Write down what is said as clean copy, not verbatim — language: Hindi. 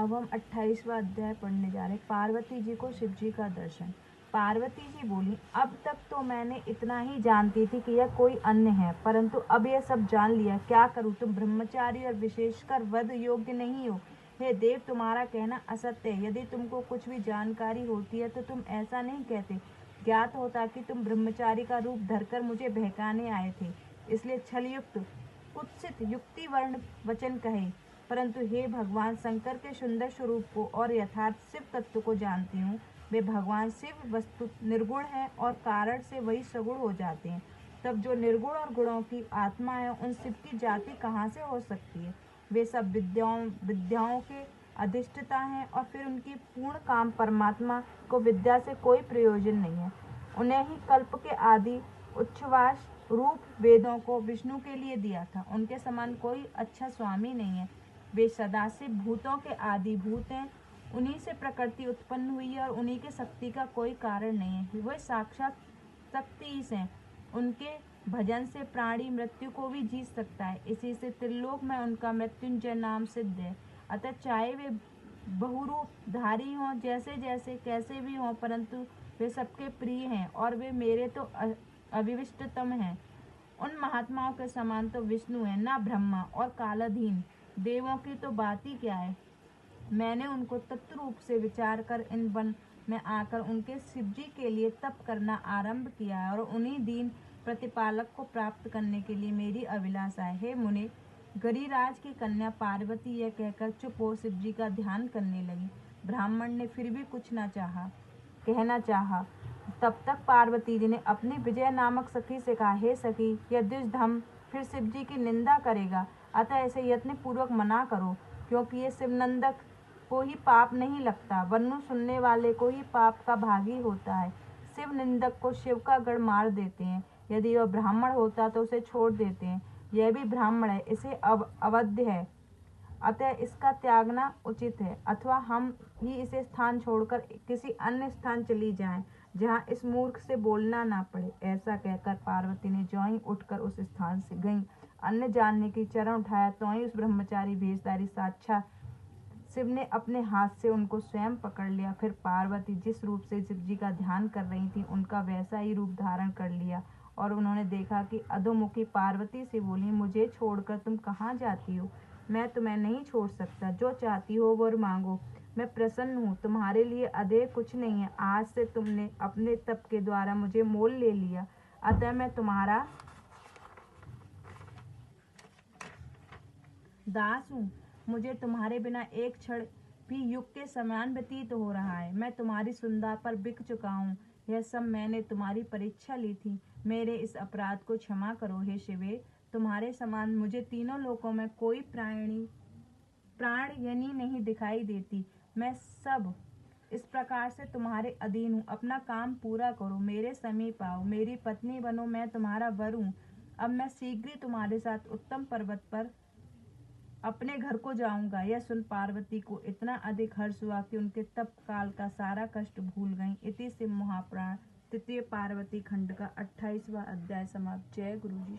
अब हम 28वां अध्याय पढ़ने जा रहे। पार्वती जी को शिव जी का दर्शन। पार्वती जी बोली, अब तक तो मैंने इतना ही जानती थी कि यह कोई अन्य है, परंतु अब यह सब जान लिया। क्या करूं? तुम ब्रह्मचारी और विशेषकर वध योग्य नहीं हो। हे देव, तुम्हारा कहना असत्य है। यदि तुमको कुछ भी जानकारी होती है तो तुम ऐसा नहीं कहते। ज्ञात होता कि तुम ब्रह्मचारी का रूप धरकर मुझे बहकाने आए थे, इसलिए छलयुक्त कुत्सित युक्तिवर्ण वचन कहे। परंतु हे भगवान, शंकर के सुंदर स्वरूप को और यथार्थ शिव तत्व को जानती हूँ। वे भगवान शिव वस्तु निर्गुण है और कारण से वही सगुण हो जाते हैं। तब जो निर्गुण और गुणों की आत्मा है, उन शिव की जाति कहाँ से हो सकती है? वे सब विद्याओं के अधिष्ठता हैं और फिर उनकी पूर्ण काम परमात्मा को विद्या से कोई प्रयोजन नहीं है। उन्हें ही कल्प के आदि उच्छ्वास रूप वेदों को विष्णु के लिए दिया था। उनके समान कोई अच्छा स्वामी नहीं है। वे सदाशिव भूतों के आदि भूत हैं। उन्हीं से प्रकृति उत्पन्न हुई है और उन्हीं के शक्ति का कोई कारण नहीं है। वे साक्षात शक्ति ईश हैं। उनके भजन से प्राणी मृत्यु को भी जीत सकता है। इसी से त्रिलोक में उनका मृत्युंजय नाम सिद्ध है। अतः चाहे वे बहुरूप धारी हों, जैसे जैसे कैसे भी हों, परंतु वे सबके प्रिय हैं और वे मेरे तो अविविष्टतम हैं। उन महात्माओं के समान तो विष्णु है, न ब्रह्मा, और कालाधीन देवों की तो बात ही क्या है। मैंने उनको तत्व रूप से विचार कर इन वन में आकर उनके शिव जी के लिए तप करना आरंभ किया है और उन्हीं दीन प्रतिपालक को प्राप्त करने के लिए मेरी अभिलाषा है। हे मुने, गिरिराज की कन्या पार्वती यह कहकर चुप हो शिव जी का ध्यान करने लगी। ब्राह्मण ने फिर भी कुछ न कहना चाहा। तब तक पार्वती जी ने अपनी विजय नामक सखी से कहा, हे सखी, यह दुष्धम फिर शिव जी की निंदा करेगा, अतः ऐसे यत्न पूर्वक मना करो, क्योंकि ये शिवनंदक को ही पाप नहीं लगता, वरनु सुनने वाले को ही पाप का भागी होता है। शिव निंदक को शिव का गण मार देते हैं। यदि वह ब्राह्मण होता तो उसे छोड़ देते हैं। यह भी ब्राह्मण है, इसे अवध्य है, अतः इसका त्यागना उचित है, अथवा हम ही इसे स्थान छोड़कर किसी अन्य स्थान चली जाएं, जहाँ इस मूर्ख से बोलना ना पड़े। ऐसा कहकर पार्वती ने ज्यों ही उठकर उस स्थान से गई। अन्न जानने की चरण उठाया तो ही उस ब्रह्मचारी भेषधारी साक्षात शिव ने अपने हाथ से उनको स्वयं पकड़ लिया। फिर पार्वती जिस रूप से शिव जी का ध्यान कर रही थी, उनका वैसा ही रूप धारण कर लिया और उन्होंने देखा कि अधोमुखी पार्वती से बोली, मुझे छोड़कर तुम कहाँ जाती हो? मैं तुम्हें नहीं छोड़ सकता। जो चाहती हो वो मांगो, मैं प्रसन्न हूँ। तुम्हारे लिए अधेय कुछ नहीं है। आज से तुमने अपने तप के द्वारा मुझे मोल ले लिया, अतः मैं तुम्हारा दास हूँ। मुझे तुम्हारे बिना एक क्षण भी युग के समान व्यतीत हो रहा है। मैं तुम्हारी सुंदरता पर बिक चुका हूँ। यह सब मैंने तुम्हारी परीक्षा ली थी। मेरे इस अपराध को क्षमा करो हे शिवे। तुम्हारे समान मुझे तीनों लोकों में कोई प्राणयनी नहीं दिखाई देती। मैं सब इस प्रकार से तुम्हारे अधीन हूँ। अपना काम पूरा करो, मेरे समीप आओ, मेरी पत्नी बनो, मैं तुम्हारा वर हूँ। अब मैं शीघ्र ही तुम्हारे साथ उत्तम पर्वत पर अपने घर को जाऊंगा। यह सुन पार्वती को इतना अधिक हर्ष हुआ कि उनके तप काल का सारा कष्ट भूल गईं। इति शिव महापुराण तृतीय पार्वती खंड का 28वां अध्याय समाप्त। जय गुरु जी।